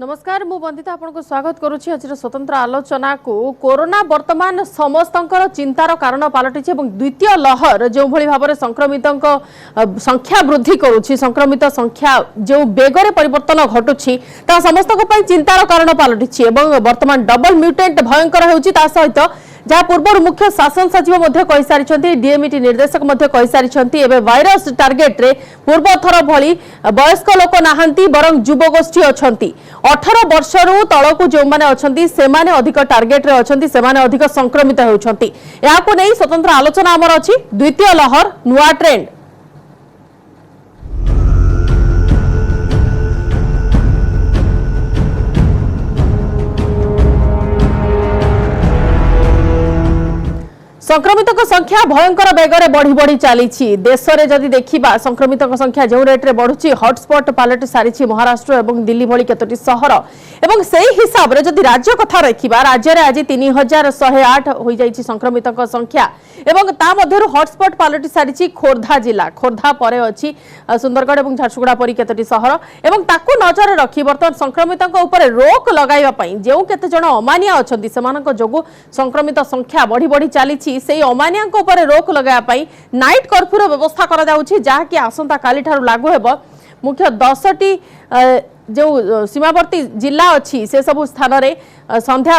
नमस्कार मु बंदिता आपको स्वागत करुच्ची आज स्वतंत्र आलोचना को कोरोना वर्तमान समस्त चिंतार कारण पलटि द्वितीय लहर जो भाव में संक्रमित संख्या वृद्धि करुच्ची संक्रमित संख्या जो बेगर परिवर्तन घटुची समस्त चिंतार कारण पलटि वर्तमान डबल म्यूटेंट भयंकर होती सहित जहाँ पूर्व मुख्य शासन सचिव कही सारी डीएमईटी निर्देशक कही वायरस टार्गेट रे पूर्व थर भली वयस्क लोक नाहंती बरं युवगोष्ठी अच्छा 18 वर्षरू तलकू जो मैंने अच्छा से अधिक टार्गेट रे अच्छा से अधिक संक्रमित होती नहीं स्वतंत्र आलोचना आमर अच्छी द्वितीय लहर नुआ ट्रेंड संक्रमित संख्या भयंकर बेगर बढ़ी बढ़ी चली देश में जदि देखा संक्रमित संख्या जो रेट्रे बढ़ुची हॉटस्पॉट पलटि सारी महाराष्ट्र और दिल्ली भली केतोटी सहर एवं से हिसाब रे जदि राज्य कथा रखा राज्य में आज 3108 हो जाइए संक्रमित संख्या एवं ता मध्यरु हॉटस्पॉट पलटि सारी खोर्धा जिला खोर्धा परे अच्छी सुंदरगढ़ और झारसुगुड़ा परी केतोटी सहर एवं ताकू नजर रखी बर्तमान संक्रमित रोक लगाइबा जो केते जण अमानिया अछंती सेमानक जोगु संक्रमित संख्या बढ़ी बढ़ी चली से अमानिया रोक लगाई नाइट कर्फ्यू व्यवस्था करा जाउछि जहाँकि आसंता काली ठारू लागू हेब मुख्य 10टी जो सीमावर्ती जिला अच्छी से सब स्थान रे संध्या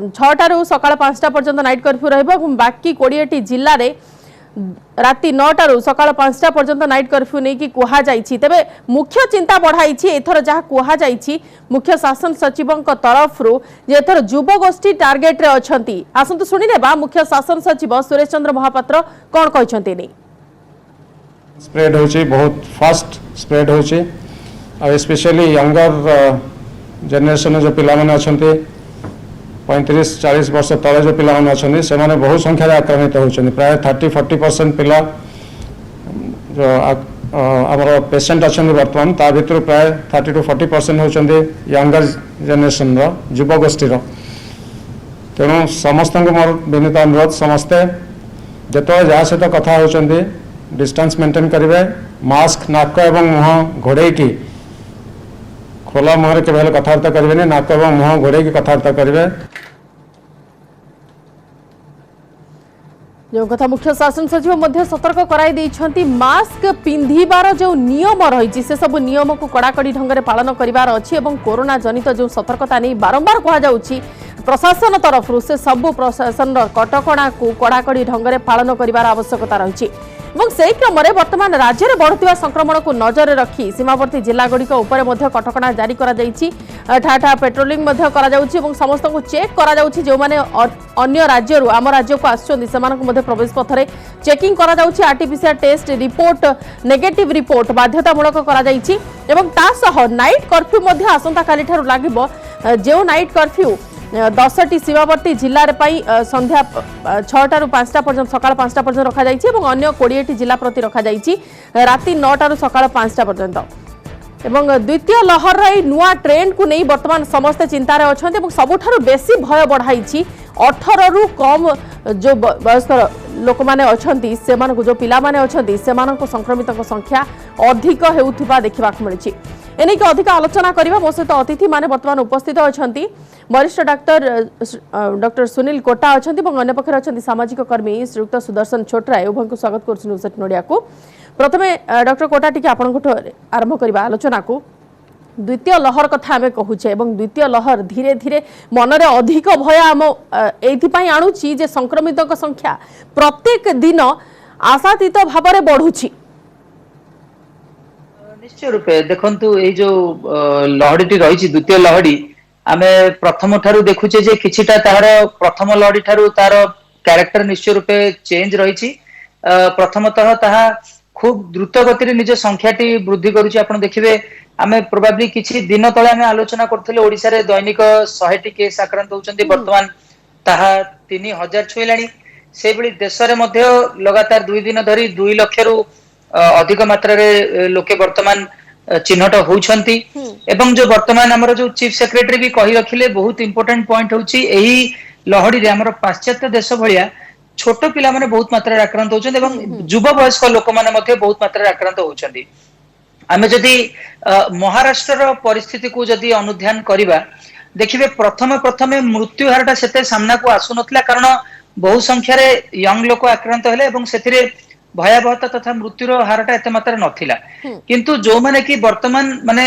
6टारू सकाळ 5टा पर्यंत नाइट कर्फ्यू रहइबो बाकी 20टी जिल्ला रे राति 9टारू सकाळ 5टा पर्यंत नाइट कर्फ्यू नहीं कि कुहा जाइछि तेबे मुख्य चिंता बढ़ाई एथर जहाँ कुहा जाइछि मुख्य शासन सचिव तरफ रू जे एथर युवगोष्ठी टार्गेट रे अछंती आसंतु सुनि नेबा मुख्य शासन सचिव सुरेश चंद्र महापात्र कोन कहछंती नहीं स्प्रेड होछि बहुत फास्ट स्प्रेड होछि और स्पेशली यंगर जनरेशन जो पिला माने अछंती 35-40 वर्ष तले जो पिला माने अछंती से माने बहुत संख्या रे आक्रांत होछंती प्राय 30-40% पिला जो हमर पेशेंट अछंती वर्तमान ता भितर प्राय 30-40% होछंती यंगर जनरेशन रो युवा गोष्ठी रो तेणु समस्त मोर विनीत अनुरोध समस्ते जतो जहाँ सहित कथा होछंती डिस्टेंस मेंटेन करेंगे मास्क नाक एवं मुह घोड़े की खोला मुहर के कथबार्ता करेंगे नाक एवं मुह घोड़े की कथबार्ता करेंगे जो कथा मुख्य शासन सचिव सतर्क कराई मास्क पिंधिबार जो नियम रही से सब नियम को कड़ाकड़ी ढंग से पालन करार अच्छी कोरोना जनित जो सतर्कता नहीं बारंबार कहुच्छी प्रशासन तरफ से सबु प्रशासन कटकणा को कड़ाकड़ी ढंग से पालन करार आवश्यकता रही से क्रम में वर्तमान राज्य में बढ़ुवा संक्रमण को नजर रखी सीमावर्ती जिलागुड़िक कटकणा जारी ठा ठा पेट्रोलिंग समस्त को चेक जो मैंने अन्य राज्य आम राज्य को आसुच्च प्रवेश पथरे checking RTPCR test report negative report बाध्यतामूलक नाइट कर्फ्यू आसंता काली ठारू लागिबो जो नाइट कर्फ्यू 10टी सीमावर्ती जिले में संध्या 6टारू 5टा पर्यंत सकाळ 5टा पर्यंत रखा जाइछि एवं अन्य 20टी जिला प्रति रखा जाइछि राति 9टारू सकाळ 5टा पर्यंत एवं द्वितीय लहर रे नुआ ट्रेंड को नहीं वर्तमान समस्त चिंतार अछंती एवं सबुठारू बेसी भय बढ़ाई 18 रु कम जो वयस्क लोक माने अछंती सेमानकु जो पिला माने अछंती सेमानक संक्रमित संख्या अधिक हेउथिबा देखिबा मिलछि एने के अधिक आलोचना करबा मो सहित अतिथि माने वर्तमान उपस्थित अछंती वरिष्ठ डॉक्टर सुनील कोटा अछंती एवं अन्य पक्षर अछंती सामाजिक कर्मी श्रीयुक्त सुदर्शन छोटराय उभय को स्वागत करछु न्यूज नोडिया को प्रथमे डॉक्टर कोटा टिके आपनकु आरंभ करबा आलोचना को द्वितीय लहर कथा आम कहूचे एवं द्वितीय लहर धीरे धीरे मनरे अधिक भय आम एथिपाई आणुची जे संक्रमित संख्या प्रत्येक दिन आशातीत भाव में बढ़ुची निश्चय रूपे देखंतु ए जो लहड़ी रही द्वितीय लहड़ी आमे प्रथम ठारू देखुचे जे किछिटा तार प्रथम लहड़ी ठारू तार कैरेक्टर निश्चय रूपे चेंज रही प्रथमतः ताहा खूब द्रुत गति निज संख्याटी वृद्धि करुची आपण देखिबे आमे प्रोबेबली किछि दिन तळे आमे आलोचना करथिले ओडिसा रे दैनिक 100टी केस आक्रांत होउचंती वर्तमान ताहा 3000 छुइलाणी से बळी देश रे मध्ये लगातार 2 दिन धरी 2 लाख रु अधिक मात्रा रे लोके वर्तमान चिन्हट होउछंती एवं जो वर्तमान हमर जो चीफ सेक्रेटरी भी कहि रखिले बहुत इंपोर्टेंट पॉइंट होउची एही लहड़ी रे हमर पाश्चात्य देश भलिया छोट पिला माने बहुत मात्रा रे आक्रांत होउछंती एवं युवा वयस्क लोक माने मध्ये बहुत मात्रा रे आक्रांत होउछंती आमे जदि महाराष्ट्र परिस्थिति को जदि अनुध्यान करिबा देखिबे प्रथम प्रथमे मृत्यु हारटा सेते सामना को आसु नथला कारण बहु संख्या रे यंग लोक आक्रांत हेले एवं सेथिरे भयावहता तथा मृत्युर हारटा एते मात्रा नथिला किंतु जो माने कि वर्तमान माने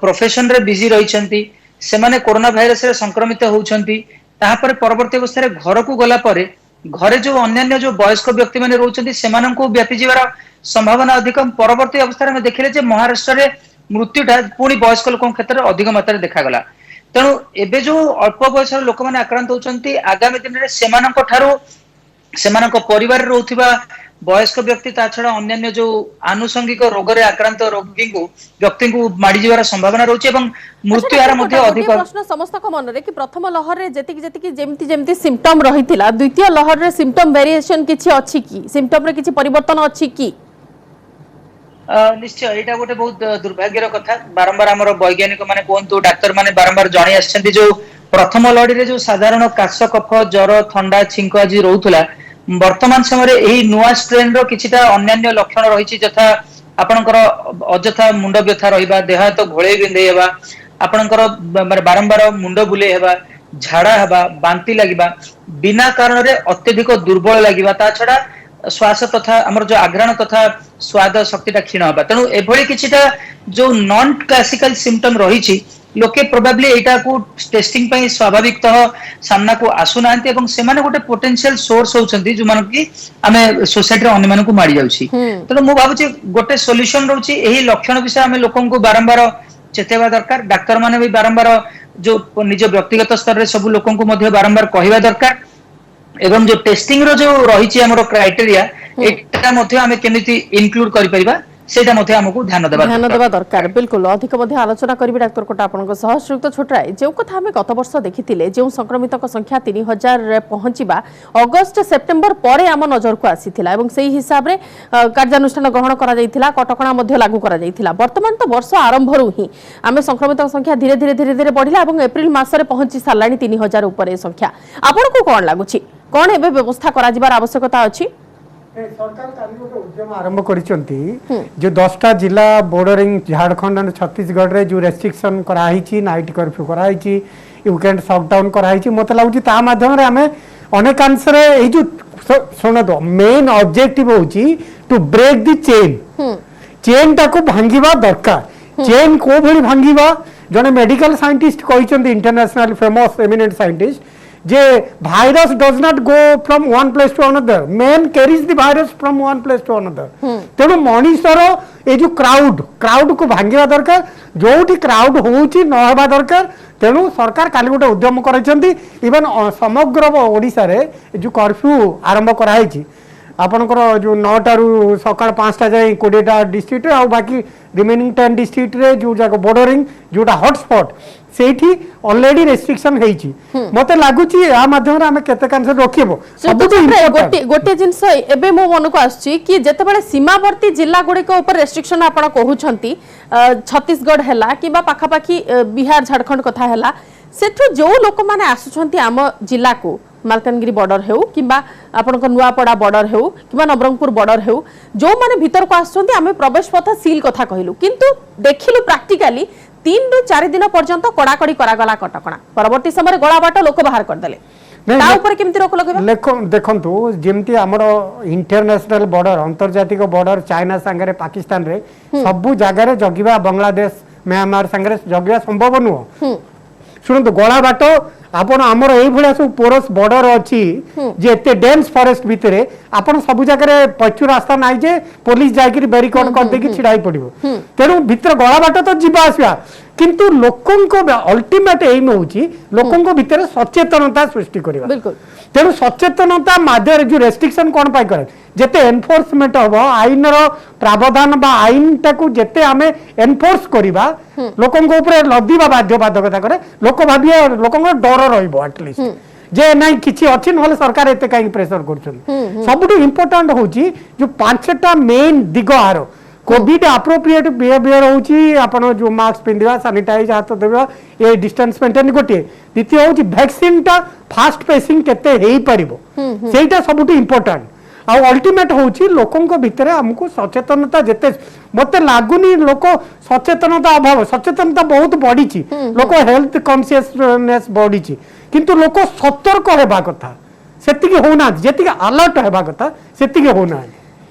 प्रोफेशन रे बिजी रहिसंती से माने कोरोना भाइरस रे संक्रमित होउछंती ताहा पर परवर्ती अवस्था रे घर को गला परे घरे जो अन्य जो वयस्क व्यक्ति माने रहउछंती सेमानंकु व्यापी जीवार संभावना अधिक परवर्ती अवस्था में देखिले जे महाराष्ट्र रे मृत्युटा पुणी वयस्क लोकन क्षेत्र रे अधिक मात्रा देखा गला तेणु एबे जो अल्प बयस लोक माने आक्रांत होउछंती आगामी दिन रे सेमानंक ठारू सेमानंक परिवार रहउथिबा वयस्क व्यक्ति ता छड़ा अन्य जो आनुषंगिक रोग रे आक्रांत रोगी को व्यक्ति को माडी जीवार संभावना रहउछि एवं मृत्यु हार मध्ये अधिक प्रश्न समस्त को मन रे कि प्रथम लहर रे जेतिकी जेमती जेमती सिम्पटम रहितिला द्वितीय लहर रे सिम्पटम वेरिएशन किछि अछि कि सिम्पटम रे किछि परिवर्तन अछि कि निश्चय एटा गोटे बहुत दुर्भाग्यर कथा बारंबार हमर वैज्ञानिक माने कोंतु डाक्टर माने बारंबार जणी आछंती जो प्रथम लहर रे जो साधारण काश कफ ज्वर ठंडा छिंक आजि रहउतला वर्तमान समय रे एही नुवा स्ट्रेन रो किछिटा अन्य लक्षण रहिछि जथा आपनकर अजथा मुंड व्यथा रहिबा देह तो घोळे बिंदे हेबा आपनकर बारंबार मुंड बुले हेबा झाड़ा हेबा बांती लागिबा बिना कारण रे अत्यधिक दुर्बल लागिबा ता छडा श्वास तथा हमर जो आघ्राण तथा स्वाद शक्तिटा क्षीण होबा तेणु एभଳି किछिटा जो नॉन क्लासिकल सिम्पटम रहिछि लोके प्रोबेबली एटा को टेस्टिंग पई स्वाभाविकतः सामना को आसु नांती एवं से माने गोटे पोटेंशियल सोर्स होउछंती जो मान कि हमें सोसाइटी रे अन्य मान को मारी जाउछि तेणु मु भाबुछि गोटे सॉल्यूशन रहउछि एही लक्षण विषय हमें लोकन को बारंबार चेतेबा दरकार डाक्टर माने भी बारंबार जो निज व्यक्तिगत स्तर रे सब लोकन को मध्ये बारंबार कहिबा दरकार एवं जो टेस्टिंग रो जो रहिछि हमरो क्राइटेरिया एटा मध्ये हमें केमिति इनक्लूड करि परिबा सेटा मध्ये हमकु ध्यान देबा दरकार बिल्कुल अधिक मध्ये आलोचना करबी डाक्टर कोटा आपनक सह श्रीयुक्त छोटराय जो कथा हमें गत वर्ष देखिथिले जो संक्रमितक संख्या 3000 रे पहुंचीबा अगस्त सेप्टेम्बर परे हम नजर को आसीथिला एवं सेही हिसाब रे कार्यानुष्ठान ग्रहण करा जायथिला कटकणा मध्ये लागू करा जायथिला वर्तमान तो वर्ष आरंभ रु ही हमें संक्रमितक संख्या धीरे धीरे बढ़िला एवं एप्रिल मास रे पहुंची सालानी 3000 ऊपर संख्या आपनको कोन लागुछि कोन एबे व्यवस्था करा जिबार आवश्यकता अछि सरकार काली गोटे उद्यम आरंभ करिसंती जो 10टा जिला बॉर्डरिंग झारखंड और छत्तीसगढ़ रे जो रेस्ट्रिक्शन कराई नाइट कर्फ्यू कराई वीकेंड शटडाउन कराई मत लगुच ता माध्यम रे हमें अनेकांश रे ए जो सुन दो मेन ऑब्जेक्टिव होची टू ब्रेक द चेन टा को भांगीबा दरकार चेन को भली भांगीबा जने मेडिकल साइंटिस्ट कहिसंती इंटरनेशनल फेमस एमिनेंट साइंटिस्ट जे virus does not go from one place to another, man carries the virus from one place to another. तेणु मनीषर ये जो क्राउड को भांगा दरकार जो क्राउड होउची न होबा दरकार तेणु सरकार काली गोटे उद्यम करछंती इवन समग्र ओडिसा रे जो कर्फ्यू आरंभ कराई आपनकर जो 9टा रु सकाळ 5टा जाय 20टा डिस्ट्रिक्ट रे आ बाकी रिमेनिंग 10 डिस्ट्रिक्ट रे जो जाको बॉर्डरिंग जोटा हॉटस्पॉट सेठी ऑलरेडी रेस्ट्रिक्शन हेची मते लागुची आ माध्यम रे हमें केते कांस रोकिबो सब तो गोटे जिंस एबे मो मन को आछि कि जते बेले सीमावर्ती जिल्ला गुडी को ऊपर रेस्ट्रिक्शन आपण कहउछंती छत्तीसगढ़ हैला किबा पाखापाखी बिहार झारखंड कथा हैला सेठु जो लोक माने आसुछंती आम जिल्ला को मालकानगिरी बॉर्डर हेउ किबा आपनक नुआपड़ा बॉर्डर हेउ किबा नवरंगपुर बॉर्डर हेउ जो माने भीतर को आसुछंती आमे प्रवेश पथ सील कथा कहिलु किंतु देखिलु प्रैक्टिकली 3 रु 4 दिन पर्यंत कड़ाकड़ी करागला कटकणा परवर्ती समय गला बाट लोक बाहर कर देले ता ऊपर केमति रोक लगेबा देखंतु जेमति हमरो इंटरनेशनल बॉर्डर अंतर्जातिक बॉर्डर चाइना संगे पाकिस्तान रे सब जगह रे जगिबा बांग्लादेश म्यांमार संगे जगिबा संभव नुह सुनंतु गला बाट आपण हमर एई भलिया सब पोरस बॉर्डर अछि जे एते डेंस फॉरेस्ट भितरे आपण सब जगह रे पछु रास्ता नाइ जे पुलिस जाय कि बैरिकेड कर दे कि छिड़ाई पड़िबो तेनु भीतर गला बाट तो जीवा आसीबा किंतु लोकन को अल्टीमेट एम होची लोकन को भीतर सचेतनता सृष्टि करबा बिल्कुल तेनु सचेतनता माध्यम जो रेस्ट्रिक्शन कोन पाई करे जेते एनफोर्समेंट हो आईन रो प्रावधान बा आईन टाकू जेते हमें एनफोर्स करिबा लोकन को ऊपर लदिबा बाध्यबाधकता करे लोक भाबिया लोकन को डर रहइबो एटलीस्ट जे नहीं किछि अछि नहले सरकार एते काई प्रेशर करछन सबटु इंपोर्टेंट होची जो पांचटा मेन दिग आरो कोविड एप्रोप्रिएट बिहेवियर होची आपण जो मास्क पिंदिबा सैनिटाइज हाथ देबा ए डिस्टेंस मेंटेन गोटे द्वितीय होची वैक्सीन टा फास्ट पेसिंग केते हेई परिबो सेटा सबटु इंपोर्टेंट अल्टीमेट होची लोकंक भितर हमको सचेतनता जेते मते लागुनी लोक सचेतनता अभाव सचेतनता बहुत बढ़ी लोक हेल्थ कॉन्शियसनेस बढ़ी किंतु लोक सतर्क हेबा कथा सेतिके होना जेतिके अलर्ट हेबा कथा सेतिके होना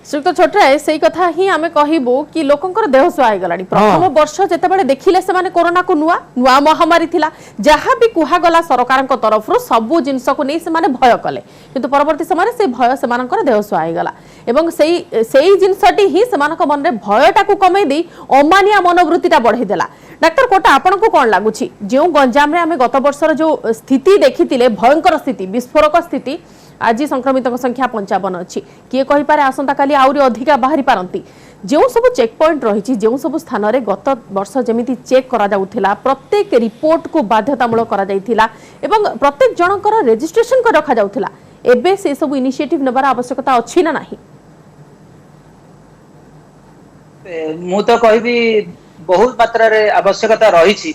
श्रीयुक्त छोटराय से कथा ही आमे कहबो कि लोकंकर देह सुहाई गलानी प्रथम वर्ष जेतेबेले देखिले से माने कोरोना को नुआ नुआ महामारी थिला जहाँ भी कुहा गला सरकार तरफ सबु जिनस को नहीं से माने भय कले किंतु परवर्ती समय से भय से मानकर देह सुहाई गला एवं सेई जिनसटी ही से मानक मन रे भयटा को कमे दे अमानिया मनोवृत्तिटा बढ़ाई देला डाक्टर कोटा आपन को कोन लागुची जो गंजाम रे आमे गत वर्षर जो स्थिति देखितिले भयंकर स्थिति विस्फोरक स्थिति आज संक्रमित संख्या 55 अच्छी किए कहि पारे आसंता काली आउरी अधिका बाहरी पारंती जो सब चेक पॉइंट रही जो सब स्थान रे गत वर्ष जमिति चेक करा जाउथिला प्रत्येक रिपोर्ट को बाध्यतामूलक करा जाइथिला एवं प्रत्येक जनकर रजिस्ट्रेशन कर रखा जाउथिला एबे से सब इनिशिएटिव नबार आवश्यकता अछि ना नाही मु तो कहबी बहुत मात्रा रे आवश्यकता रही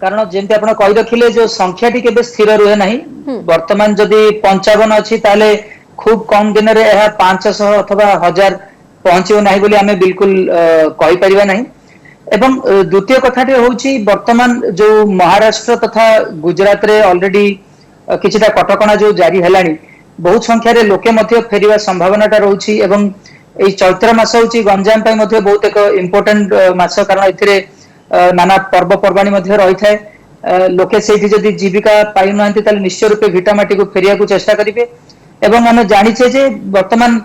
कारण जेमती आपण कहि रखिले जो संख्या टी केबे स्थिर रुहे नाही वर्तमान जदि 55 अछि ताले खूब कम दिन रे एहा 500 अथवा 1000 पहुंचियो नाही बोली हमें बिल्कुल कहि परिबा नाही एवं द्वितीय कथाटी होउची वर्तमान जो महाराष्ट्र तथा गुजरात रे ऑलरेडी किछिटा कटकणा जो जारी हेलानी बहुत संख्या रे लोके मध्ये फेरिवा संभावनाटा रहउची एवं एई चैत्र मास होउची गंजाम पय मध्ये बहुत एक इंपोर्टेंट मास कारण एथिरे नाना पर्व पर्वाणी मध्ये रही थाए लोके सेठी जदि जीविका पाइ नहंती ताले निश्चय रूपे भिटामाटी को फेरिया को चेष्टा करिवे एवं हम जानिछे जे वर्तमान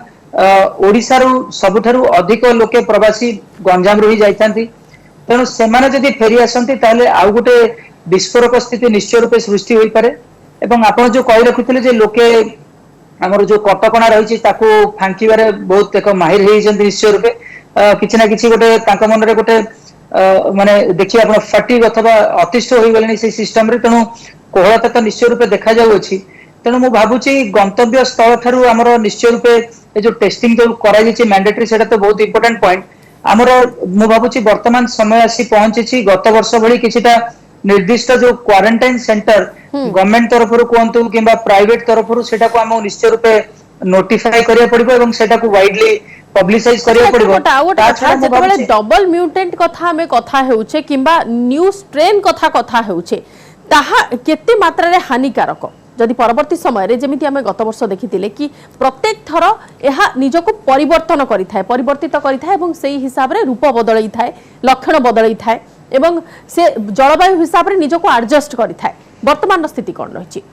ओडिसा रु सबुठारु अधिक लोके प्रवासी गंजाम रही जाइतांती तेणु सेमाने जदि फेरी आसंती ताले आउ गुटे विस्फोरक स्थिति निश्चय रूपे सृष्टि होई पारे एवं आपण जो कहि रखुथिले जे लोके हमर जो कटकणा रही ताको फांकीबारे बहुत एक माहिर हेइ जंती निश्चय रूपे किछि ना किछि गोटे तांका मन रे गोटे माने देखिए आपण फटीग अथवा अतिष्ठ होई गलनी से सिस्टम रे तेणु कोहळता तो निश्चय रूपे देखा जाउ अछि तेणु मु भाबुची गंतव्य स्थल थारु हमर निश्चय रूपे ए जो टेस्टिंग जो कराई छि मैंडेटरी सेटा तो बहुत इंपोर्टेंट पॉइंट हमर मु भाबुची वर्तमान समय आसी पहुंची गत वर्ष भली किछिटा निर्दिष्ट जो क्वारंटाइन सेंटर गवर्नमेंट तरफ रु कोंतु किबा प्राइवेट तरफ रु सेटा को हम निश्चय रूपे नोटिफाई करिया पड़िबो एवं सेटा को वाइडली पब्लिसाइज करिया पड़िबो जेतेबेले डबल म्यूटेंट कथा हमें कथा हेउछे किबा न्यू स्ट्रेन कथा हेउछे ताहा केते मात्रा रे हानिकारक जदि परवर्ती समय रे जेमिति हमें गत वर्ष देखितिले कि प्रत्येक थर एहा निजको परिवर्तन करिथाय परिवर्तित करिथाय एवं सेही हिसाब रे रूप बदलई थाय लक्षण बदलई थाय एवं से जलवायु हिसाब रे निजको एडजस्ट करिथाय वर्तमान स्थिति कोन रहिछि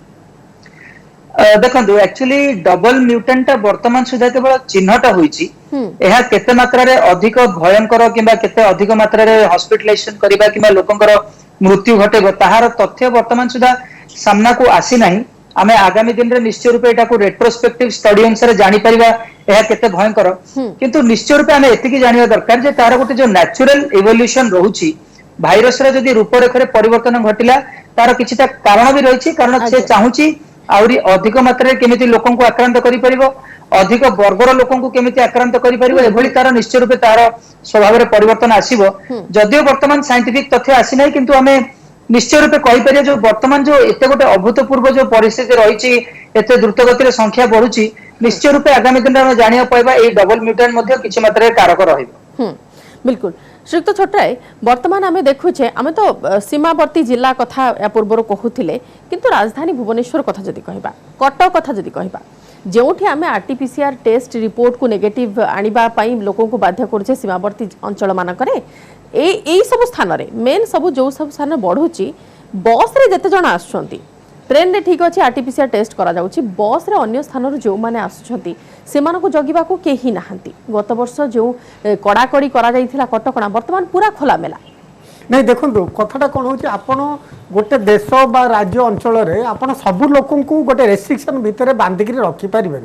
देखंतु एक्चुअली डबल म्यूटेंट वर्तमान सुधा केवल चिन्हटा होईची एहा केते मात्रा रे अधिक भयंकर किबा केते अधिक मात्रा रे हॉस्पिटलाइजेशन करिबा किबा लोकंकर मृत्यु घटेबो ताहार तथ्य वर्तमान सुधा सामना को आसी नाही आमे आगामी दिन रे निश्चय रूपे एटा को रेट्रोस्पेक्टिव स्टडी अनुसार जानि परिबा एहा केते भयंकर किंतु निश्चय रूपे आमे एतिकी जानिबा दरकार जे तार गोटे जो नेचुरल इवोल्यूशन रहूची भाइरस रे जदी रूपरेखा रे परिवर्तन घटिला तार किछिटा कारण भी रहिछि कारण से चाहूची आउरी अधिक मात्रा केमिति लोकन को आक्रांत करि परिबो अधिक वर्गर लोकन को केमिति आक्रांत करि परिबो एभली तार निश्चय रूपे तार स्वभाव रे परिवर्तन आसीबो जदियो वर्तमान साइंटिफिक तथ्य आसी नै किंतु हमें निश्चय रूपे कहि परिया जो वर्तमान जो एते गोटे अभूतपूर्व जो परिस्थिति रहिछि एते द्रुत गति रे संख्या बढ़ुछि निश्चय रूपे आगामी दिन रे जानिया पाइबा ए डबल म्यूटेंट मध्ये किछि मात्रा रे कारक रहिबो बिल्कुल श्रीयुक्त छोटराय वर्तमान आमे देखुछे आमे तो सीमावर्ती जिला कथा या पूर्वर कहूथिले किंतु राजधानी भुवनेश्वर कथा जदि कहबा कटक कथा जदि कहबा जेउठी आमे आरटीपीसीआर टेस्ट रिपोर्ट को नेगेटिव आनिबा पई लोकन को बाध्य करछे सीमावर्ती अंचल मानकरे एई सब स्थान रे मेन सब जो सब स्थान बढ़ुची बस रे जते जण आछंती ट्रेन रे ठीक अछि आरटीपीसीआर टेस्ट करा जाउची बस रे अन्य स्थान रे जो माने आछंती सेमान को जगिबा को केही नाहंती गत वर्ष जो कड़ाकड़ी करा जाइथिला कटकणा वर्तमान पूरा खोला मेला नहीं देखो कथाटा कौन हो आपण गोटे देश बा राज्य अंचल रे आपण सब लोक गोटे रेस्ट्रिक्शन भितर बांधिक रखी पारे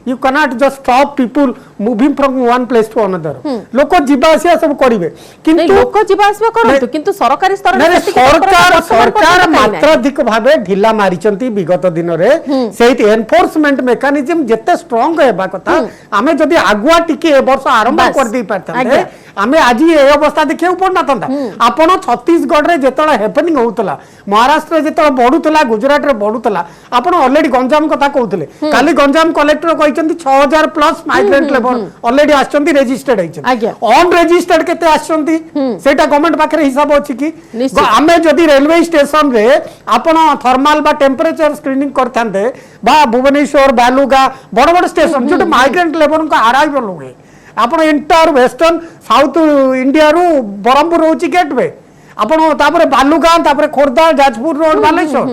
you cannot just stop people moving from one place to another लोक जीवा आसिया सब करिवे किंतु लोक जीवा आसिया करंतु किंतु सरकारी स्तर रे सरकार मात्राधिक भाबे ढिला मारिचंती विगत दिन रे सेही एनफोर्समेंट मेकानिज्म जते स्ट्रांग हेबा कथा आमे जदी आगुआ टिके ए वर्ष आरंभ कर दी पारथांते आमे आज ये अवस्था देखियो पड़ना था आपण छत्तीसगढ़ रे जेतला हैपनिंग होतला महाराष्ट्र जेतला बढ़ुतला गुजरात रे बढ़ुतला आपण ऑलरेडी गंजाम कथा कहउतले काली गंजाम कलेक्टर कहिसंती 6000 प्लस माइग्रेंट लेबर ऑलरेडी आछंती रजिस्टर्ड आइछन ऑन रजिस्टर्ड केते आछंती सेटा गवर्नमेंट पाखरे हिसाब अछि कि आमे जदी रेलवे स्टेशन रे आपण थर्मल बा टेम्परेचर स्क्रीनिंग करथांते बा भुवनेश्वर बालुगा बड़ बड़ स्टेशन जो माइग्रेंट लेबर को अराइवल हुए आपण इंटर वेस्टर्न साउथ इंडिया रु बरहमपुर होची गेटवे आपण तापर बालुगां तापर खोर्धा जाजपुर रोड बालेश्वर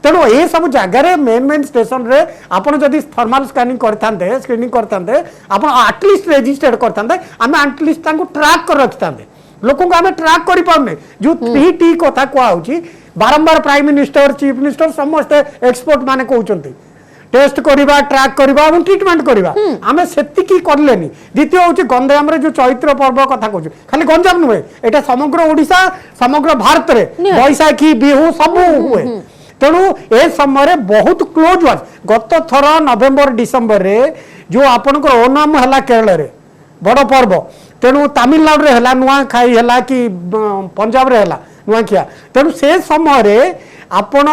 तेणु ये सब जगह मेन स्टेशन रे आपण जदी थर्मल स्क्रीनिंग करथांते आपण एटलीस्ट रजिस्टर्ड करथांते आमे एटलीस्ट तांको ट्रैक कर रखथांते लोक को आमे ट्रैक करि पाउने जो 3T कथा को आउची बारंबार प्राइम मिनिस्टर चीफ मिनिस्टर समस्त एक्सपर्ट माने कहउचंती टेस्ट करिबा ट्रैक करिबा और ट्रीटमेंट करिबा आमे सेतिकी करलेनी द्वितीय होची गंजाम रे जो चैत्र पर्व कथा कहउछ खाली गंजाम नुहे एटा समग्र ओडिसा समग्र भारत रे बैसाखी बिहू सब हुए तेणु ए समय बहुत क्लोज वाच गत थर नवेम्बर डिसेम्बर रे जो आपन को ओनाम हला केरल रे बड़ पर्व तेणु तमिलनाडु रे हला नुआ खाई हला कि पंजाब रे हला नुआ खिया तेणु से समय रे आपण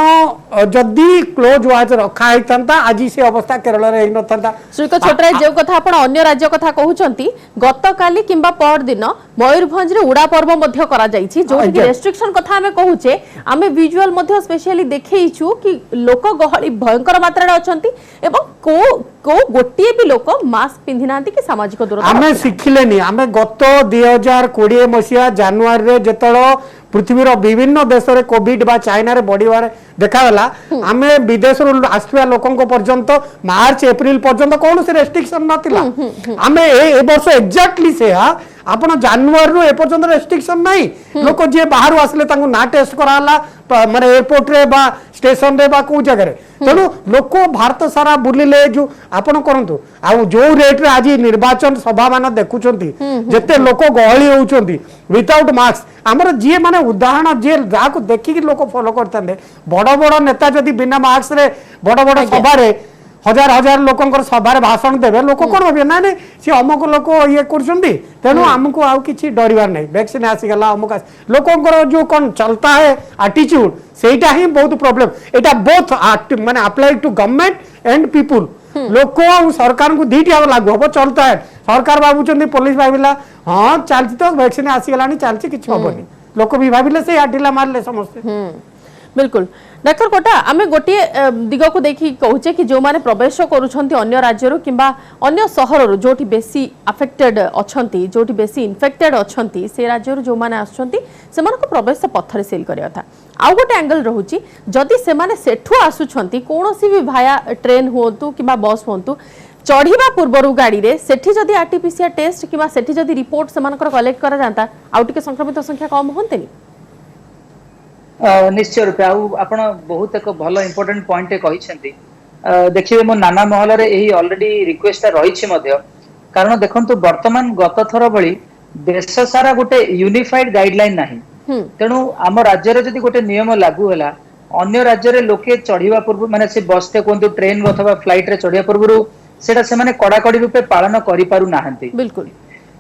जदि क्लोज वाच रखा होता आज से अवस्था केरल रे न था श्रीक छोटराय जो कथा आपण अन्य राज्य कथा कहउचंती गत काली किंबा पर दिन मयूरभंज रे उड़ा पर्व मध्य करा जाईछि जो रेस्ट्रिक्शन कथा हमें कहउचे हमें विजुअल मध्य स्पेशली देखैछु कि लोक गहली भयंकर मात्रा रे अछंती एवं को गोटिए भी लोक मास्क पिंधि नांती कि सामाजिक दूरता हमें सिखिलेनी हमें गत 2020 मसिया जनवरी रे जेतळ पृथ्वीर विभिन्न देश रे कोविड बा चाइना रे बढ़िबार देखागला आमे विदेश रो आसुआ लोकन को पर्यंत मार्च एप्रिल पर्यंत कौन से रेस्ट्रिक्शन नथिला आमे ए वर्ष एग्जैक्टली से आपण जनवरी रो ए पर्यंत रेस्ट्रिक्शन नाही लोक जे बाहर आसले तांको ना टेस्ट कराला माने एयरपोर्ट रे बा स्टेशन रे बा को जगह रे तेणु लोक भारत सारा बुलिले जो आपण करंतु आ जो रेट रे आज निर्वाचन सभा मान देखुचंती जते लोक गहली होउचंती विदाउट मास्क हमर जे माने उदाहरण जे जाको देखि कि लोक फॉलो करथांदे बड़ बड़ नेता जदी बिना मास्क रे बड़ बड़ सभा रे हजार हजार लोकंकर सभार भाषण देवे लोक कौन भावे ना सी अमुक लोक ये कर तेणु आमको आउ किसी डरबार नहीं वैक्सीन आसीगला अमुक लोकंकर जो कौन चलता है एटीट्यूड सेटा ही बहुत प्रॉब्लम एटा बोथ माने apply to government and people लोक सरकार को दीटा लागू हम चलता है सरकार भावुं पुलिस भाविला हाँ चलती तो वैक्सीन आसीगला चलती किसी हेनी लोक भी भाविले से आटिला मारले समस्ते बिल्कुल डाक्टर कोटा आमे गोटे दिग को देखी कहूचे कि जो माने प्रवेश करूछंती अन्य राज्यरो किंबा अन्य शहररो जोटी बेसी अफेक्टेड अछंती जोटी बेसी इन्फेक्टेड अछंती से राज्यरो जो माने आछंती से माने को प्रवेश पत्थर सील करिया था आउ गोटे एंगल रहूची जदी से माने सेठु आसुछंती कोनोसी भी भाया ट्रेन होंतु किंबा बस होंतु चढ़ीबा पूर्वरु गाड़ी रे सेठी जदी आरटीपीसीआर टेस्ट किंबा सेठी जदी रिपोर्ट से मानकर कलेक्ट करा जाता आउ टिके संक्रमित संख्या कम होंतेनी निश्चय रूपे आपण बहुत एक भल इंपोर्टेंट पॉइंट कही देखिए मो नाना महल रे यही ऑलरेडी रिक्वेस्ट रही कारण देखंतु वर्तमान गत थर भली देश सारा गोटे यूनिफाइड गाइडलाइन नाही तेणु आम राज्य रे जदी गोटे नियम लागू होला अन्य राज्य रे लोके चढ़ीबा पूर्व माने से बस ते कोंतु ट्रेन अथवा फ्लाइट रे चढ़िया पूर्व सेटा से माने कड़ाकड़ी रूपे पालन करि पारु नाहंती बिल्कुल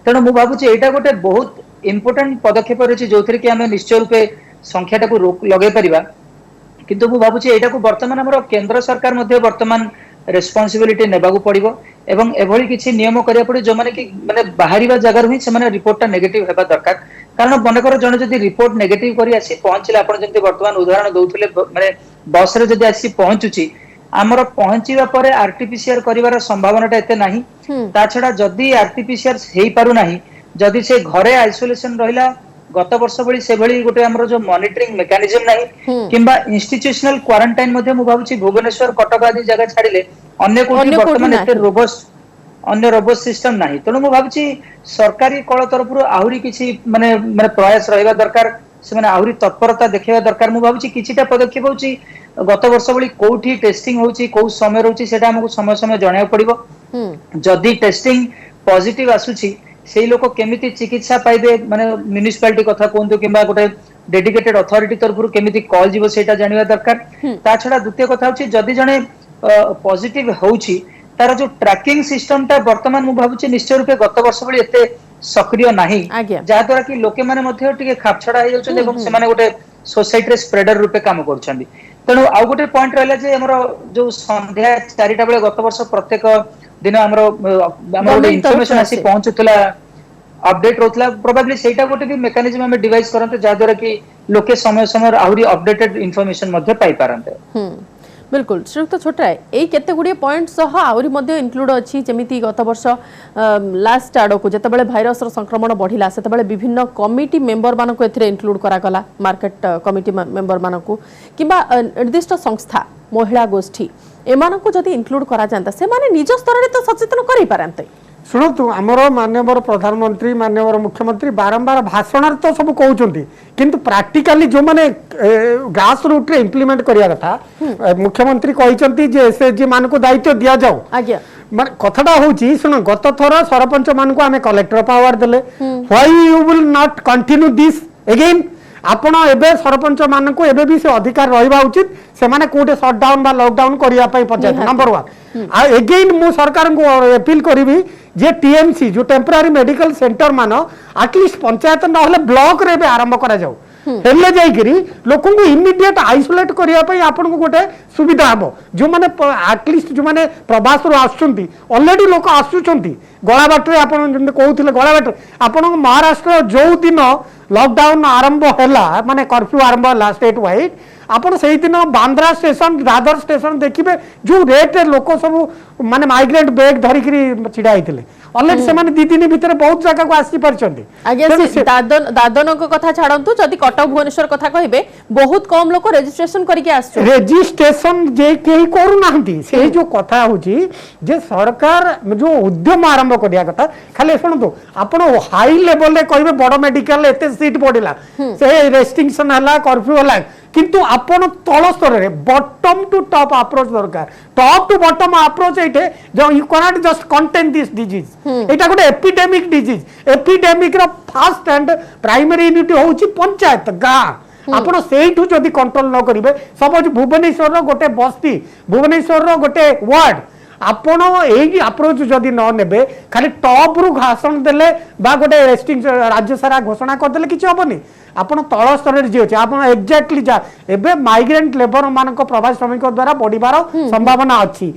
तेणु मु भाबुची एटा गोटे बहुत इंपोर्टेंट पदक्षेप रही जो थी कि आम निश्चय रूपे संख्याटा को लगे परिबा किंतु मु भाबुची एटा को वर्तमान हमर केंद्र सरकार मध्ये वर्तमान रेस्पोंसिबिलिटी नेबाकू पड़िबो एवं एभली किछि नियम करिया पड़े जो माने कि माने बाहरीबा जगह ही से माने रिपोर्टटा नेगेटिव हेबा दरकार कारण मनकर जने जदी रिपोर्ट नेगेटिव करी आसी पहुंचले आपण जंती वर्तमान उदाहरण दउथले माने बस रे जदी आसी पहुंचुची आमर पहुंचीबा परे आरटीपीसीआर करिवार संभावनाटा एते नाही ता छडा जदी आरटीपीसीआर हेई पारु नाही जदी से घरे आइसोलेशन रहिला गत वर्ष भली से भली गोटे हमर जो मॉनिटरिंग मेकानिज्म नाही किंबा इंस्टीट्यूशनल क्वारंटाइन मध्ये मु भाबुची भुवनेश्वर कटक आदि जगह छाडिले अन्य कोठी वर्तमान एते रोबस्ट सिस्टम नाही तणु मु भाबुची सरकारी कळ तरफरु आहुरी किछि माने माने प्रयास रहिबा दरकार से माने आहुरी तत्परता देखैबा दरकार मु भाबुची किछिटा पदक्षेप होची गत वर्ष भली कोठी टेस्टिंग होची को समय रहउची सेटा हमकु समय समय जणाय पड़िबो जदी टेस्टिंग पॉजिटिव आसुची से लोक केमिति चिकित्सा पाइबे माने म्युनिसिपालिटी कथा कोंतु किंबा गोटे डेडिकेटेड अथॉरिटी तरफरु केमिति कॉल जीवो सेटा जानिबा दरकार ता छडा द्वितीय कथा होची जदी जणे पॉजिटिव होउची तार जो ट्रैकिंग सिस्टम ता वर्तमान मु भाबुची निश्चय रूपे गत वर्ष भली एते सक्रिय नाही आज्ञा। जहा द्वारा कि लोके माने मध्ये टिके खापछड़ा हो जाउछन एवं से माने गोटे सोसाइटी रे स्प्रेडर रूपे काम करछन तेणु आउ गोटे पॉइंट रहला जे हमरो जो संध्या 4टा बेले गत वर्ष प्रत्येक दिन हमरो गोटे इन्फॉर्मेशन आसी पहुंचुतला अपडेट होतला प्रोबेबली सेटा गोटे भी मेकानिज्म हम डिवाइस करंते जा द्वारा कि लोके समय समय आहुरी अपडेटेड इन्फॉर्मेशन मध्ये पाई पारंते बिल्कुल श्रीयुक्त छोटराय एई केते गुडी पॉइंट सह आउरी मध्ये इंक्लूड अछि जेमिति गत वर्ष लास्ट आडो को जतबेले भाइरस रो संक्रमण बढ़िला सेतबेले विभिन्न कमिटी मेंबर मानको एथिरे इंक्लूड करा गला मार्केट कमिटी मेंबर मानको किबा निर्दिष्ट संस्था महिला गोष्ठी एमानको जदि इंक्लूड करा जानता से माने निज स्तर रे तो सचेतन करि पारंते शुणु आमर माननीय प्रधानमंत्री माननीय मुख्यमंत्री बारंबार भाषण तो सब कहते किंतु प्रैक्टिकली जो माने ग्रास रूट रे इम्प्लीमेंट करिया कथा मुख्यमंत्री कहते जे एसएचजी मान को दायित्व दिया जाओ आज्ञा माने कथाटा होची सुन गत थर सरपंच मान को आमे कलेक्टर पावर देले why you will not continue this again आपण एबे सरपंच मान को एबे भी से अधिकार रहिबा उचित से माने कोटे शटडाउन बा लॉकडाउन करिया पई पंचायत नंबर 1 आ अगेन मु सरकार को अपील करिवि जे टीएमसी जो टेम्पररी मेडिकल सेंटर मान एटलिस्ट पंचायत न होले ब्लॉक रे बे आरंभ करा जाऊ हेले जाई करी लोकन को इमीडिएट आइसोलेट करिया पई आपन को गोटे सुविधा हबो जो माने एटलिस्ट जो माने प्रवास रो आछुंती ऑलरेडी लोक आछुचंती गळाबाट रे आपन जंदे कहउथिले गळाबाट आपन महाराष्ट्र जो दिन लॉकडाउन आरंभ हैला माने कर्फ्यू आरंभ हैला स्टेट वाइड आपण सही दिन बांद्रा स्टेशन दादर स्टेशन देखिबे जो रेट लोक सब माने माइग्रेंट बैग धरि करी छिडा आइथिले ऑलरेडी से माने 2 दिन भीतर बहुत जगह को आसी परचंदी आगे से दादन को कथा छाडंतु जदि कटक भुवनेश्वर कथा कहिबे बहुत कम लोक रजिस्ट्रेशन करके आसु रजिस्ट्रेशन जे केही करू नाहंती से जो कथा होची जे सरकार जो उद्यम आरंभ करिया कथा खाली सुनतो आपण हाई लेवल रे कहिबे बड़ मेडिकल एते सीट पडिला से रेस्ट्रिक्शन हला कर्फ्यू हला किंतु आपण तळ स्तर रे बॉटम टू टॉप अप्रोच दरकार टॉप टू बॉटम अप्रोच एटे जो you can just contain this disease एटा गोटे एपिडेमिक डिजीज एपिडेमिक रो फास्ट एंड प्राइमरी यूनिट होची पंचायत गा आपण सेठू जदी कंट्रोल न करिवे सपोज भुवनेश्वर रो गोटे बस्ती भुवनेश्वर रो गोटे वार्ड आपण एई अप्रोच जदी न नेबे खाली टॉप रु भाषण देले बा गोटे रेस्ट्रिक्शन राज्य सारा घोषणा कर देले किछ होबनी आपण तळ स्तर रे जे अछि आपण एक्जेक्टली जा एबे माइग्रेंट लेबर मानक प्रवासी श्रमिक द्वारा बढ़िबार संभावना अछि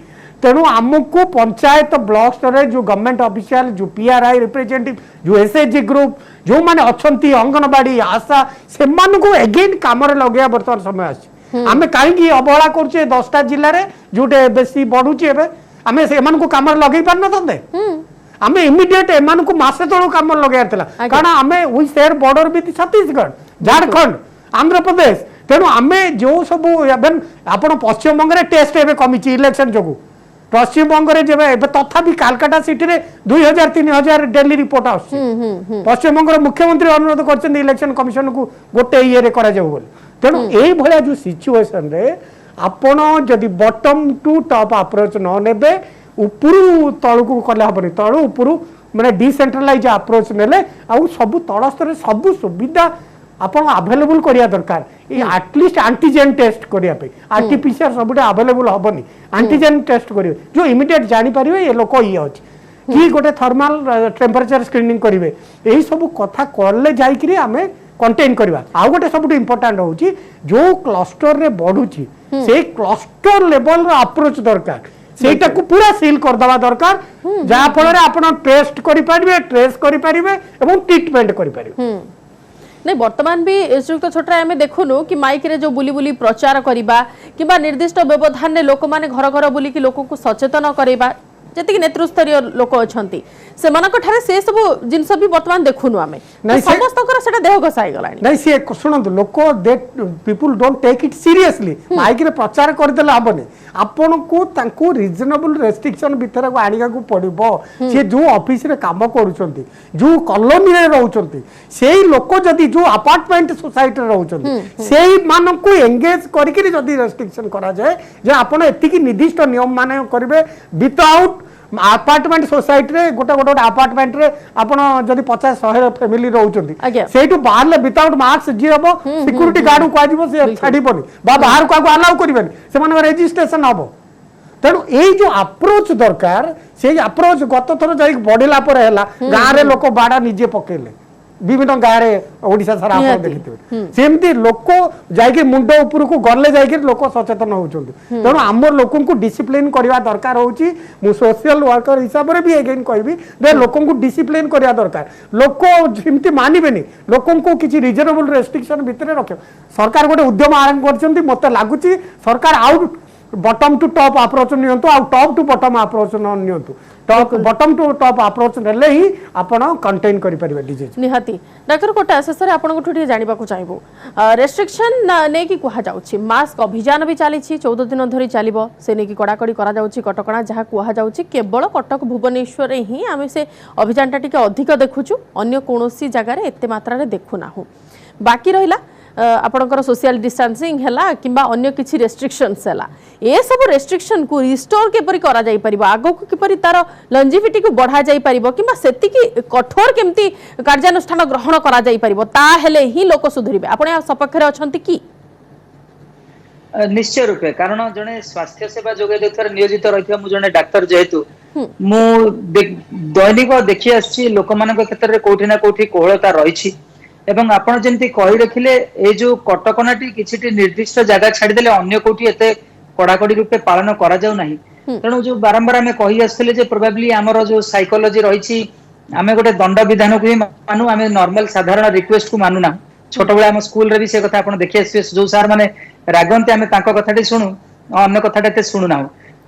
तेणु आमको पंचायत ब्लॉक स्तर रे जो गवर्नमेंट ऑफिशियल जो पीआरआई रिप्रेजेंटेटिव जो एसएचजी ग्रुप जो माने अछंती अंगनबाड़ी आशा से मान को अगेन काम रे लगेया वर्तमान समय अछि आमे काहे की अबहेला करछे 10टा जिल्ला रे जोटे बेसी बढ़ुची एबे आमे से मान को काम रे लगेई पार न तंदे आमे इमीडिएट एमान को मासे तळो काम लगाया थिला कारण आमे we share border with Chhattisgarh Jharkhand Andhra Pradesh तेणु आमे जो सब एबन आपण पश्चिम बंग रे टेस्ट एबे कमिची इलेक्शन जोगु पश्चिम बंग रे जेबे एबे तथापि कालकाटा सिटी रे 2000 3000 डेली रिपोर्ट आछी पश्चिम बंग रे मुख्यमंत्री अनुरोध करछन इलेक्शन कमिशन को गोटे इये रे करा जाऊ बोल तेणु एई भलिया जो सिचुएशन रे आपण जदी बॉटम टू टॉप अप्रोच न नेबे उपरू तळकू कले हबनी तळू उपरू माने डिसेंट्रलाइज अप्रोच नेले आ सब तळ स्तर सब सुविधा आपण अवेलेबल करिया दरकार ए एटलीस्ट एंटीजन टेस्ट करिया पे आरटीपीसीआर सबुटे अवेलेबल हबनी एंटीजन टेस्ट करिवे जो इमीडिएट जानि परिवे ए लोक ई अछि कि गोटे थर्मल टेम्परेचर स्क्रीनिंग करिवे एही सब कथा करले जाई करी हमें कंटेन करबा आ गोटे सबुटे इंपोर्टेंट होची जो क्लस्टर रे बढ़ुची से क्लस्टर लेवल रो अप्रोच दरकार सेटा को पूरा सील कर दवा दरकार जा फल रे आपण टेस्ट करि परिबे ट्रेस करि परिबे एवं ट्रीटमेंट करि परिबे नहीं वर्तमान भी श्रीयुक्त छोटरा आम देखुनु कि माइक रे जो बुली बुली प्रचार करिबा किबा निर्दिष्ट व्यवधान ने लोक माने घर घर बुली कि लोक को सचेतन करैबा जति कि नेतृस्तरीय लोक अछंती सेमानक ठारे से सब जिंस भी वर्तमान देखुनु आमे समस्त कर सेटा देह घसाई गलानी नहीं से सुनंतु लोक they people don't take it seriously mike रे प्रचार कर देला हबने आपण को तांको रीजनेबल रेस्ट्रिक्शन भीतर को आनिका को पड़िबो से जो ऑफिस रे काम करूचंती जो कॉलोनी रे रहउचंती सेही लोक जदी जो अपार्टमेंट सोसाइटी रे रहउचंती सेही मान को एंगेज करिकरी जदी रेस्ट्रिक्शन करा जाए जे आपण एति की निर्दिष्ट नियम माने करबे विदाउट अपार्टमेंट सोसाइटी रे गोटे गोटे अपार्टमेंट रे आपण जदी 50-100 फैमिली रहउचंती सेठू बाहर विदाउट मास्क जी हबो सिक्यूरिटी गार्ड को आजिबो से छाडीबोनी बा बाहर को अलाउ करिबेनी से माने रजिस्ट्रेशन हबो तेणु यही जो अप्रोच दरकार से अप्रोच गत थर जा बढ़ला गाँव में लोक बाड़ा निजे पकेले विभिन्न गाँव में ओडिशा सारा आप देखिए सेमती लोक जाकि मुंड उपर को गले जाकि लोक सचेतन होती तेणु आम लोक डिसिप्लिन करवा दरकार होची मु सोशल वर्कर हिसाब से भी एगेन कहबी दे लोक डिसिप्लिन करवा दरकार लोक सेमती मानबेनी लोक किसी रिजनेबल रेस्ट्रिक्शन भितर रख सरकार गोटे उद्यम आरंभ कर मत लगुच सरकार आउ बटम टू टॉप अप्रोच नियंतु आ टॉप टू बटम अप्रोच न नियंतु top bottom to top approach नेले ही आपण कंटेन करि परिबे डिजीज निहाती डॉक्टर कोटा शेष रे आपण को जानिबा को चाहबो रेस्ट्रिक्शन ने की कहा जाउछि मास्क अभियान भी चली 14 दिन धरि चलिबो से ने की कड़ाकड़ी करा जाउछि कटकणा जहा कहा जाउछि केवल कटक भुवनेश्वर ही आमे से अभियान टा टिके अधिक देखुछु अन्य कोनोसी जगह रे एते मात्रा रे देखु नाहु बाकी रहिला आपणकर सोशल डिस्टेंसिंग हैला किंबा अन्य किछि रेस्ट्रिक्शंस हैला ए सब रेस्ट्रिक्शन को रिस्टोर के परि करा जाई परिबो आगो को किपरि तार लंजिविटी को बढ़ा जाई परिबो किंबा सेति की कठोर केमती कार्यानुष्ठान ग्रहण करा जाई परिबो ता हेले ही लोक सुधरिबे आपण आ सपक्षरे अछंती की निश्चय रूपे कारण जने स्वास्थ्य सेवा जोगे देथर नियोजित रहिथिया मु जने डाक्टर जेहेतु मु दैनिक देखि आछि लोक मानक क्षेत्र रे कोठी ना कोठी कोहळता रहिछि एवं आपण जेंति कहि रखिले ए जो कटकणाटी किछिटी निर्दिष्ट जगह छाडी देले अन्य कोठी एते कड़ाकड़ी रूपे पालन करा जाउ नाही तेणु जो बारंबार आमे कहि आसले जे प्रोबेबली हमर जो साइकोलॉजी रहिछि आमे गोटे दंड विधान को ही मानु आमे नॉर्मल साधारण रिक्वेस्ट को मानु ना छोट बेला हम स्कूल रे भी से कथा आपण देखि आसे जो सर माने रागंते आमे तांको कथाटी सुनु अन्य कथाटी ते सुनु ना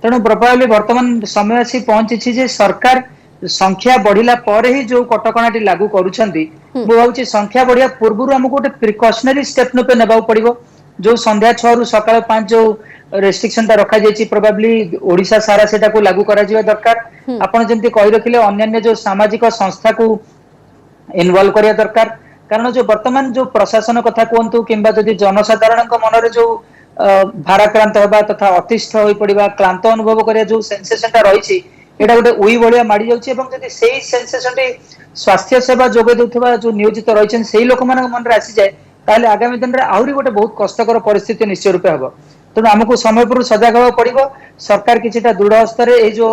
तेणु प्रोबेबली वर्तमान समय आसी पहुंची जे सरकार संख्या बढ़िला पर ही जो कटकणाटी लागू करूछंती मु भाउची संख्या बढ़िया पूर्व हमको गोटे प्रिकॉशनरी स्टेप पे नेबा पड़िबो जो संध्या 6 रु सकाळ 5 जो रेस्ट्रिक्शन ता रखा जायछि प्रोबेबली ओडिशा सारा सेटा को लागू करा जिवा दरकार आपण जेंति कहि रखिले अन्य जो सामाजिक संस्था को इन्वॉल्व करिया दरकार कारण जो वर्तमान जो प्रशासन कथा कोंतु किंबा जदि जनसाधारण मन रे जो भाराक्रांत होबा तथा अतिष्ठ होई पड़िबा क्लांत अनुभव करिया जो सेंसेशन ता रहिछि एटा गोटे उई भलिया माडी जाउछि एवं जदि सेही सेंसेशन टी स्वास्थ्य सेवा जोगे देउथबा जो नियोजित रहिछन सेही लोक मानक मन रे आसी जाय ताले आगामी दिन रे आहुरी गोटे बहुत कष्टकर परिस्थिति निश्चय रूपे हबो तेणु आमको समय पूर्व सजग होगा पड़ो सरकार किछिटा दृढ़ हस्तर ए जो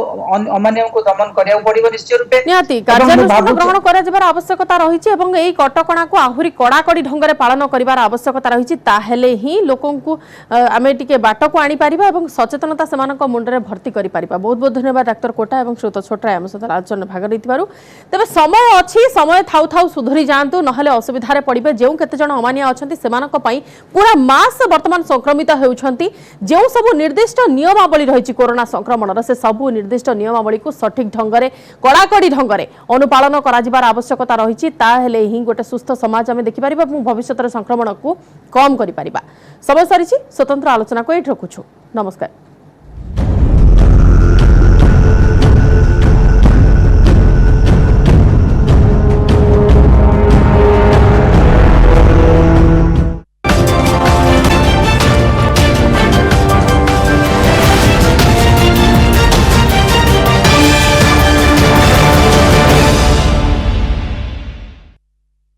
अमान्य को दमन करिया पड़ो निश्चय रूपे निहाती कार्यानुष्ठान ग्रहण करा जबार आवश्यकता रहिछि एवं एई कटकणा को आहुरी कड़ाकड़ी ढंग रे पालन करिवार आवश्यकता रहिछि ताहेले ही लोकन को आमे टिके बाट को आनी परिबा एवं सचेतनता सेमानक मुंड रे भर्ती करि परिबा बहुत बहुत धन्यवाद डॉक्टर कोटा एवं श्रोत छोटरा हम सदा आलोचना भाग रहितबारु तबे समय अछि समय थाउ थाउ सुधरी जांतु नहले असुविधा रे पड़िबे जेउ केते जण अमानिया अछंती सेमानक पई पूरा मास वर्तमान संक्रमित हेउछंती जो सब निर्दिष्ट नियमावली रही कोरोना संक्रमण से सबू निर्दिष्ट नियमावली को सठिक ढंग कड़ाकड़ी ढंग अनुपालन कर आवश्यकता रही ही गोटे सुस्थ समाज आम देखिपर भविष्य संक्रमण को कम कर समय सरी स्वतंत्र आलोचना को ये रखुछु नमस्कार।